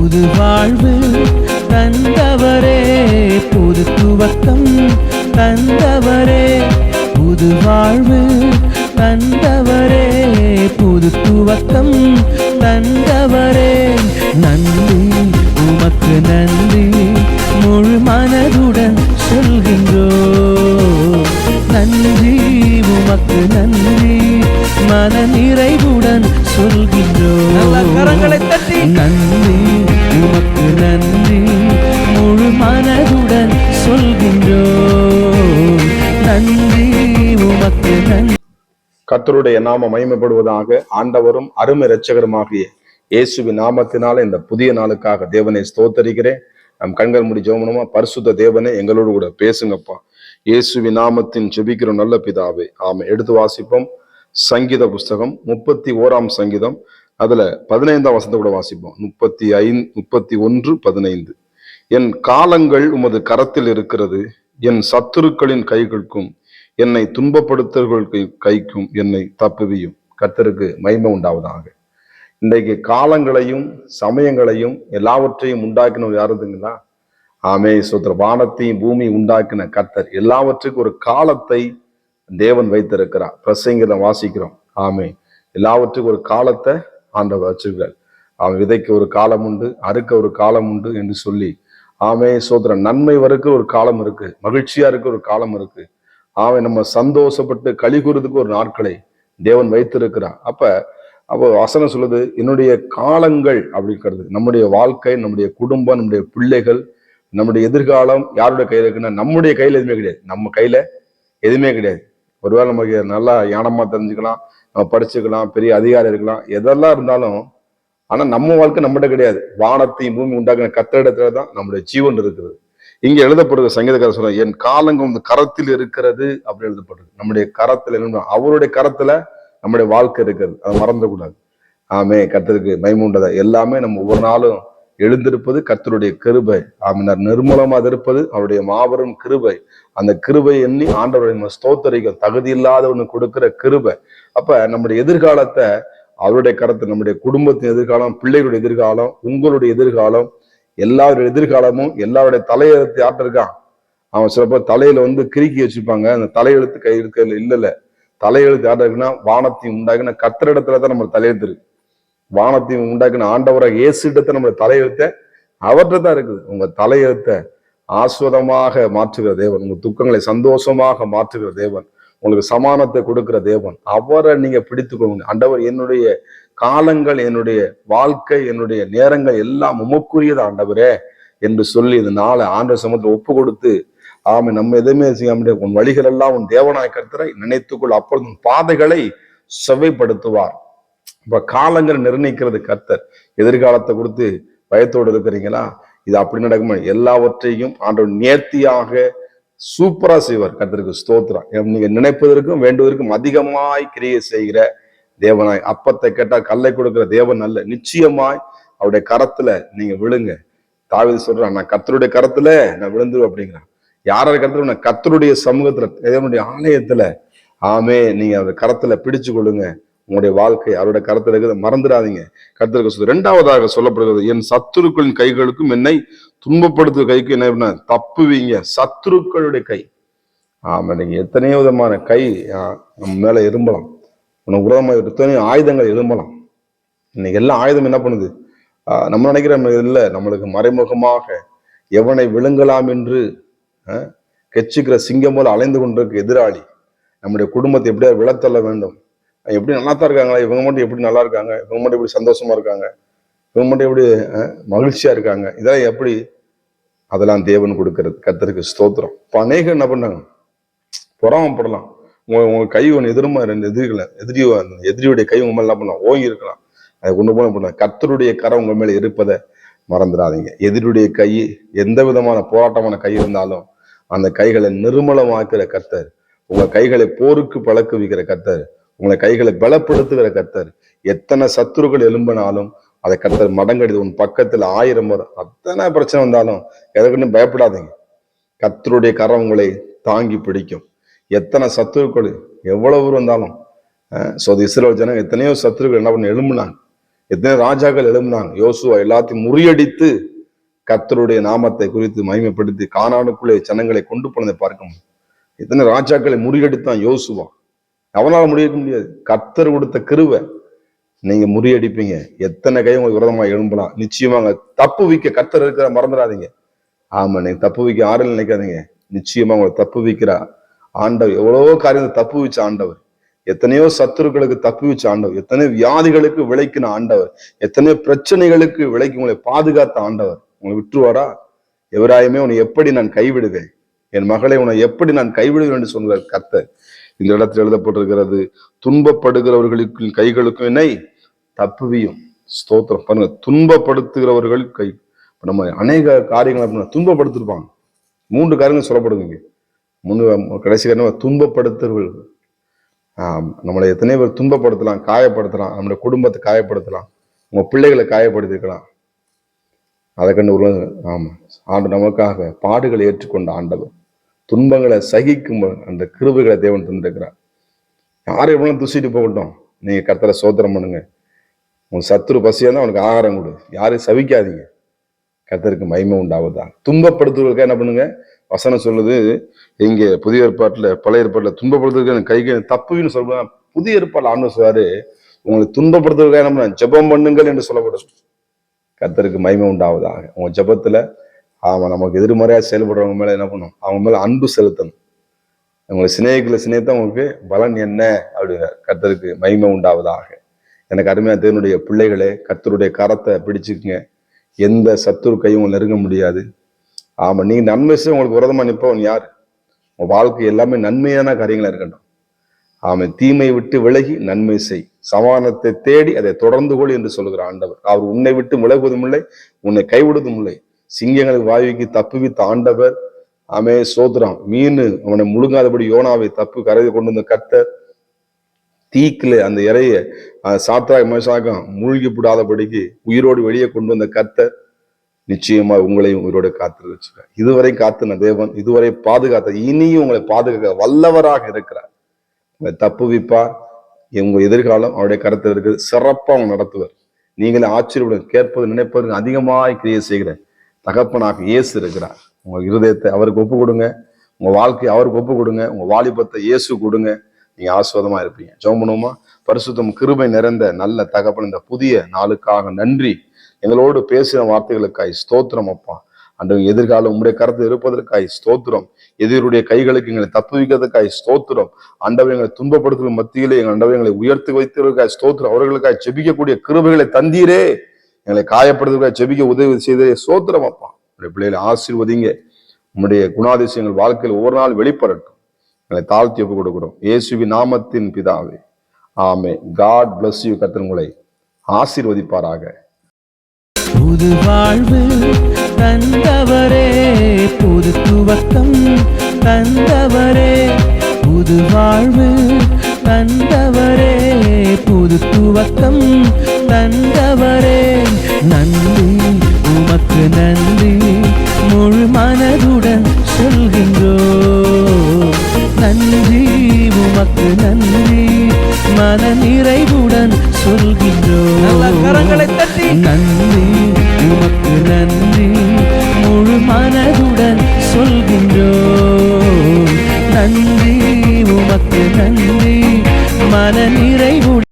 புது வாழ்வு தந்தவரே, புது துவக்கம் தந்தவரே, புது வாழ்வு தந்தவரே, புது துவக்கம் தந்தவரே. நன்றி உமக்கு நன்றி, முழு மனதுடன் சொல்கின்றோம். நன்றி உமக்கு நன்றி, மன நிறைவுடன் சொல்கின்றோம். கரங்களை தட்டி நன்றி உமக்கு நன்றி, முழு மனதுடன் சொல்கின்றோம். நன்றி உமக்கு நன்றி. கர்த்தருடைய நாமம் மகிமைப்படுவதாக. ஆண்டவரும் அருமை இரட்சகருமாகிய இயேசுவின் நாமத்தினால இந்த புதிய நாளுக்காக தேவனை ஸ்தோத்தரிக்கிறேன். நம் கண்கள் மூடி ஜெபம் பண்ணுவோமா? பரிசுத்த தேவனே, எங்களோடு கூட பேசுங்கப்பா. இயேசுவின் நாமத்தின் ஜெபிக்கிற நல்ல பிதாவே, ஆமென். எடுத்து வாசிப்போம். சங்கீத புஸ்தகம் 31 சங்கீதம், அதுல 15 வசனத்தை கூட வாசிப்போம். 31:15. என் காலங்கள் உமது கரத்தில் இருக்கிறது, என் சத்துருக்களின் கைகளுக்கும் என்னை துன்பப்படுத்தவர்கள் கைக்கும் என்னை தப்புவியும். கர்த்தருக்கு மகிமை உண்டாவதாக. இன்றைக்கு காலங்களையும் சமயங்களையும் எல்லாவற்றையும் உண்டாக்கினவர் யாருதுங்களா? ஆமே சோத்திர. வானத்தையும் பூமி உண்டாக்கின கர்த்தர். எல்லாவற்றுக்கும் ஒரு காலத்தை தேவன் வைத்திருக்கிறார். பிரசங்கில வாசிக்கிறோம். ஆமே, எல்லாவற்றுக்கும் ஒரு காலத்தை ஆண்டவர் வச்சிருக்கிறார். அவன் விதைக்க ஒரு காலம் உண்டு, அறுக்க ஒரு காலம் உண்டு என்று சொல்லி, ஆமே சோத்திர. நன்மை வரைக்கு ஒரு காலம் இருக்கு, மகிழ்ச்சியா இருக்க ஒரு காலம் இருக்கு. அவன் நம்ம சந்தோஷப்பட்டு கலிகூறதுக்கு ஒரு நாட்களை தேவன் வைத்திருக்கிறான். அப்போ வசனம் சொல்லுது, என்னுடைய காலங்கள் அப்படிங்கிறது நம்முடைய வாழ்க்கை, நம்முடைய குடும்பம், நம்முடைய பிள்ளைகள், நம்முடைய எதிர்காலம் யாருடைய கையில இருக்குன்னா நம்முடைய கையில எதுவுமே கிடையாது. நம்ம கையில எதுவுமே கிடையாது. ஒருவேளை நமக்கு நல்லா ஞானமா தெரிஞ்சுக்கலாம், நம்ம படிச்சுக்கலாம், பெரிய அதிகாரம் இருக்கலாம், எதெல்லாம் இருந்தாலும் ஆனா நம்ம வாழ்க்கை நம்மகிட்ட கிடையாது. வானத்தையும் பூமி உண்டாக்குன கர்த்தரிடத்துல தான் நம்முடைய ஜீவன் இருக்குது. இங்க எழுதப்படுறது, சங்கீதக்காரர் சொல்ற, என் காலங்கள் இந்த கரத்தில் இருக்கிறது அப்படி எழுதப்படுறது. நம்முடைய கரத்துல என்ன, அவருடைய கரத்துல நம்முடைய வாழ்க்கை இருக்கிறது. அதை மறந்துடக்கூடாது. ஆமே, கர்த்தருக்கு மகிமை உண்டதா. எல்லாமே நம்ம ஒவ்வொரு நாளும் எழுந்திருப்பது கர்த்தருடைய கிருபை. ஆமினார். நிர்மூலமா இருப்பது அவருடைய மாபெரும் கிருபை. அந்த கிருபை எண்ணி ஆண்டவருடைய ஸ்தோத்தரிக்கும். தகுதி இல்லாதவனு கொடுக்கிற கிருபை. அப்ப நம்முடைய எதிர்காலத்தை அவருடைய கரத்தை, நம்முடைய குடும்பத்தின் எதிர்காலம், பிள்ளைகளுடைய எதிர்காலம், உங்களுடைய எதிர்காலம், எல்லாருடைய எதிர்காலமும் எல்லாருடைய தலையெழுத்து யார்ட்ட இருக்கான்? அவன் சில பேர் தலையில கிறுக்கி வச்சுப்பாங்க. அந்த தலையெழுத்து கை இருக்க இல்ல. தலையெழுத்து யார்ட்ட இருக்குன்னா வானத்தையும் உண்டாக்குன கர்த்தரிடத்துலதான் நம்ம தலையெழுத்து இருக்கு. வானத்தையும் உண்டாக்குன ஆண்டவராக இயேசு இடத்தை நம்ம தலையெழுத்த அவர்கிட்ட தான் இருக்குது. உங்க தலையெழுத்தை ஆஸ்வதமாக மாற்றுகிற தேவன், உங்க துக்கங்களை சந்தோஷமாக மாற்றுகிற தேவன், உங்களுக்கு சமானத்தை கொடுக்கிற தேவன், அவரை நீங்க பிடித்துக்கொள்ளுங்க. ஆண்டவர், என்னுடைய காலங்கள், என்னுடைய வாழ்க்கை, என்னுடைய நேரங்கள் எல்லாம் உமக்குரியது ஆண்டவரே என்று சொல்லி இந்த நாளை ஆண்டவர் சமூகத்தில் ஒப்பு கொடுத்து, ஆமை, நம்ம எதுவுமே செய்ய முடியாது. உன் வழிகள் எல்லாம் உன் தேவனாய் கர்த்தரை நினைத்துக்கொள், அப்பொழுது உன் பாதைகளை செவ்வைப்படுத்துவார். இப்ப காலங்களை நிர்ணயிக்கிறது கர்த்தர். எதிர்காலத்தை கொடுத்து பயத்தோடு இருக்கிறீங்களா? இது அப்படி நடக்குமா? எல்லாவற்றையும் ஆண்டவர் நேர்த்தியாக சூப்பரா செய்வார். கர்த்தருக்கு ஸ்தோத்திரம். நீங்க நினைப்பதற்கும் வேண்டுவதற்கும் அதிகமாய் கிரியை செய்கிற தேவனாய். அப்பத்தை கேட்டா கல்லை கொடுக்கிற தேவன் அல்ல. நிச்சயமாய் அவருடைய கரத்துல நீங்க விழுங்க. தாவீது சொல்றான், நான் கர்த்தருடைய கரத்துல நான் விழுந்துருவேன் அப்படிங்கிறான். யாரோட கரத்துல? நான் கர்த்தருடைய சமூகத்துல, தேவனுடைய ஆலயத்துல. ஆமே, நீங்க அவருடைய கரத்துல பிடிச்சு கொள்ளுங்க. உங்களுடைய வாழ்க்கை அவருடைய கரத்துல இருக்கிறத மறந்துடாதீங்க. கர்த்தருக்கு இரண்டாவதாக சொல்லப்படுகிறது, என் சத்துருக்களின் கைகளுக்கும் என்னை துன்பப்படுத்துற கைக்கு என்ன தப்புவீங்க. சத்துருக்களுடைய கை. ஆமா, நீங்க எத்தனையோ விதமான கை நம்ம மேல எழும்பலாம். உனக்கு விரோதமாக எத்தனையோ ஆயுதங்கள் எழும்பலாம். இன்னைக்கு எல்லா ஆயுதம் என்ன பண்ணுது? நம்ம நினைக்கிற இல்லை, நம்மளுக்கு மறைமுகமாக எவனை விழுங்கலாம் என்று கெச்சுக்கிற சிங்கம் போல அலைந்து கொண்டிருக்க எதிராளி. நம்முடைய குடும்பத்தை எப்படியா விழத்தள்ள வேண்டும். எப்படி நல்லா தான் இருக்காங்களா? இவங்க மட்டும் எப்படி நல்லா இருக்காங்க? இவங்க மட்டும் எப்படி சந்தோஷமா இருக்காங்க? இவங்க மட்டும் எப்படி மகிழ்ச்சியா இருக்காங்க? இதெல்லாம் எப்படி? அதெல்லாம் தேவன் கொடுக்கிறது. கர்த்தருக்கு ஸ்தோத்திரம். இப்போ அநேகம் என்ன பண்ணாங்க? பொறாமப்படலாம். உங்க கை ஒன்று எதிரமா ரெண்டு எதிரியுடைய கை உங்க மேல என்ன பண்ணலாம்? ஓங்கி இருக்கலாம். அதை கொண்டு போன கர்த்தருடைய கரை உங்க மேல இருப்பதை மறந்துடாதீங்க. எதிரியுடைய கை எந்த விதமான போராட்டமான கை இருந்தாலும் அந்த கைகளை நிர்மலமாக்குற கர்த்தர், உங்க கைகளை போருக்கு பழக்குவிக்கிற கர்த்தர், உங்களை கைகளை பலப்படுத்துகிற கர்த்தர். எத்தனை சத்துருக்கள் எழும்பினாலும் அதை கர்த்தர் மடங்கடிது. உன் பக்கத்துல 1000 முறை அத்தனை பிரச்சனை வந்தாலும் எதற்குன்னு பயப்படாதீங்க. கர்த்தருடைய கரம் உங்களை தாங்கி பிடிக்கும். எத்தனை சத்துருக்கள் எவ்வளவு வந்தாலும் இஸ்ரவேல் ஜனம் எத்தனையோ சத்துருக்கள் என்ன பண்ண எழும்புனாங்க. எத்தனை ராஜாக்கள் எழுந்தாங்க. யோசுவா எல்லாத்தையும் முறியடித்து கர்த்தருடைய நாமத்தை குறித்து மகிமைப்படுத்தி கானானுக்குள்ளே ஜனங்களை கொண்டு போனதை பார்க்க முடியும். எத்தனை ராஜாக்களை முறியடித்தான் யோசுவா. அவனால முறியடிக்க முடியாது. கர்த்தர் கொடுத்த கிருபை. நீங்க முறியடிப்பீங்க. எத்தனை கை உங்களுக்கு விரோதமா எழும்பலாம். நிச்சயமாங்க தப்பு வைக்க கர்த்தர் இருக்கிற மறந்துடாதீங்க. ஆமா, நீங்க தப்பு வைக்க ஆறுன்னு நினைக்காதீங்க. நிச்சயமா உங்களை தப்பு வைக்கிற ஆண்டவர். எவ்வளவோ காரியத்தை தப்பு வச்ச ஆண்டவர். எத்தனையோ சத்துருக்களுக்கு தப்பு வச்ச ஆண்டவர். எத்தனையோ வியாதிகளுக்கு விளைக்கின ஆண்டவர். எத்தனையோ பிரச்சனைகளுக்கு விலைக்கு உங்களை பாதுகாத்த ஆண்டவர். உங்களை விட்டுருவாரா? எவராயுமே உன்னை எப்படி நான் கைவிடுவேன், என் மகளை உன்னை எப்படி நான் கைவிடுவேன் என்று சொல்கிறார் கர்த்தர். இந்த இடத்தில் எழுதப்பட்டிருக்கிறது, துன்பப்படுகிறவர்களுக்கு கைகளுக்கும் என்னை தப்புவியும். ஸ்தோத்திரம். பாருங்க, துன்பப்படுத்துகிறவர்கள் கை. நம்ம அநேக காரியங்களை துன்பப்படுத்திருப்பாங்க. 3 காரியங்கள் சொல்லப்படுங்க. கடைசி காரணம் துன்பப்படுத்துறவர்கள். நம்மளை எத்தனை பேர் துன்பப்படுத்தலாம், காயப்படுத்தலாம். நம்முடைய குடும்பத்தை காயப்படுத்தலாம், உங்க பிள்ளைகளை காயப்படுத்திருக்கலாம். அதை கண்டு ஆமா, ஆண்டு நமக்காக பாடுகளை ஏற்றுக்கொண்ட ஆண்டவர், துன்பங்களை சகிக்கும் அந்த கிருபைகளை தேவன் தந்திருக்கிறார். யாரும் எவ்வளவு துசிட்டு போகட்டும், நீங்க கர்த்தரை சோத்திரம் பண்ணுங்க. உன் சத்துரு பசியா தான் அவனுக்கு ஆகாரம் கொடு. யாரையும் சவிக்காதீங்க. கர்த்தருக்கு மகிமை உண்டாவதா. துன்பப்படுத்துவதற்காக என்ன பண்ணுங்க? வசனம் சொல்லுது இங்கே புதிய ஏற்பாட்டுல, பழைய ஏற்பாட்டுல துன்பப்படுத்துவதற்கு கைக்கு தப்புன்னு சொல்றாங்க. புதிய ஏற்பாடு ஆண்டு சொல்றாரு, உங்களை துன்பப்படுத்துவதற்காக நம்ம ஜெபம் பண்ணுங்கள் என்று சொல்லப்படும். கர்த்தருக்கு மகிமை உண்டாவதாக. உங்க ஜெபத்துல நமக்கு எதிர்மறையா செயல்படுறவங்க மேல என்ன பண்ணும்? அவங்க மேல அன்பு செலுத்தணும். உங்களை சிநேகித்த உங்களுக்கு பலன் என்ன அப்படிங்கிற. கர்த்தருக்கு மகிமை உண்டாவதாக. எனக்கு அருமையா தேவனுடைய பிள்ளைகளே, கர்த்தருடைய கரத்தை பிடிச்சுக்குங்க. எந்த சத்துரு கையும் நெருங்க முடியாது. ஆமா, நீங்க நன்மை செய்ய உங்களுக்கு விரோதமா நிற்பவன் யாரு? உங்க வாழ்க்கை எல்லாமே நன்மையான காரியங்களா இருக்கட்டும். ஆமா, தீமை விட்டு விலகி நன்மை செய், சமாதானத்தை தேடி அதை தொடர்ந்து கொள் என்று சொல்லுகிற ஆண்டவர். அவர் உன்னை விட்டு விலகுவதும் இல்லை, உன்னை கைவிடுவதும் இல்லை. சிங்கங்களுக்கு வாய்க்கு தப்புவித்த ஆண்டவர். ஆமே, சோத்ராம். மீன் அவனை முழுங்காதபடி யோனாவை தப்பு கரையை கொண்டு வந்த கர்த்தர். தீக்குல அந்த இறைய சாத்ராக் மேஷாகம் மூழ்கி விடாதபடிக்கு உயிரோடு வெளியே கொண்டு வந்த கர்த்தர் நிச்சயமா உங்களையும் உயிரோடு காத்து வச்சுக்கிறார். இதுவரை காத்துன தேவன், இதுவரை பாதுகாத்த, இனியும் உங்களை பாதுகாக்க வல்லவராக இருக்கிறார். உங்களை தப்புவிப்பார். உங்க எதிர்காலம் அவருடைய கருத்தில் இருக்குது. சிறப்பா அவங்க நடத்துவார். நீங்களே ஆச்சரியப்படும். கேட்பது நினைப்பதற்கு அதிகமாய் கிரியை செய்கிற தகப்பனாக இயேசு இருக்கிறார். உங்க இருதயத்தை அவருக்கு ஒப்பு கொடுங்க. உங்க வாழ்க்கையை அவருக்கு ஒப்பு கொடுங்க. உங்க வாலிபத்தை இயேசு கொடுங்க. நீங்க ஆஸ்வாதமா இருப்பீங்க. ஜெபம் பண்ணுவோமா? பரிசுத்தம் கிருபை நிறைந்த நல்ல தகப்பன், இந்த புதிய நாளுக்காக நன்றி. எங்களோடு பேசின வார்த்தைகளுக்காய் ஸ்தோத்திரம் அப்பா. அன்று எதிர்காலம் உங்களுடைய கருத்து இருப்பதற்காய் ஸ்தோத்திரம். எதிரியுடைய கைகளுக்கு எங்களை தப்புவிக்கிறதுக்காய் ஸ்தோத்திரம். ஆண்டவர் எங்களை துன்பப்படுத்தும் மத்தியிலே எங்கள் ஆண்டவர் எங்களை உயர்த்தி வைத்ததற்காய் ஸ்தோத்திரம். அவர்களுக்காய் செபிக்கக்கூடிய கிருபைகளை தந்தீரே. எங்களை காயப்படுத்துவதற்காக செபிக்க உதவி செய்தே ஸ்தோத்திரம் அப்பா. உங்களுடைய பிள்ளைகளை ஆசீர்வதிங்க. உங்களுடைய குணாதிசயங்கள் வாழ்க்கையில் ஒவ்வொரு நாள் வெளிப்படட்டும். எங்களை தாழ்த்தி ஒப்பு கொடுக்கிறோம் இயேசுவின் நாமத்தின் பிதாவே, ஆமே. God bless you. கர்த்தர் உங்களை ஆசீர்வதிப்பாராக. புது வாழ்வு தந்தவரே, புது துவக்கம் தந்தவரே, புது வாழ்வு தந்தவரே, புது துவக்கம் தந்தவரே. நன்றி உமக்கு நன்றி, முழு மனதுடன் சொல்கின்றோ. நன்றி உமக்கு நன்றி, மன நிறைவு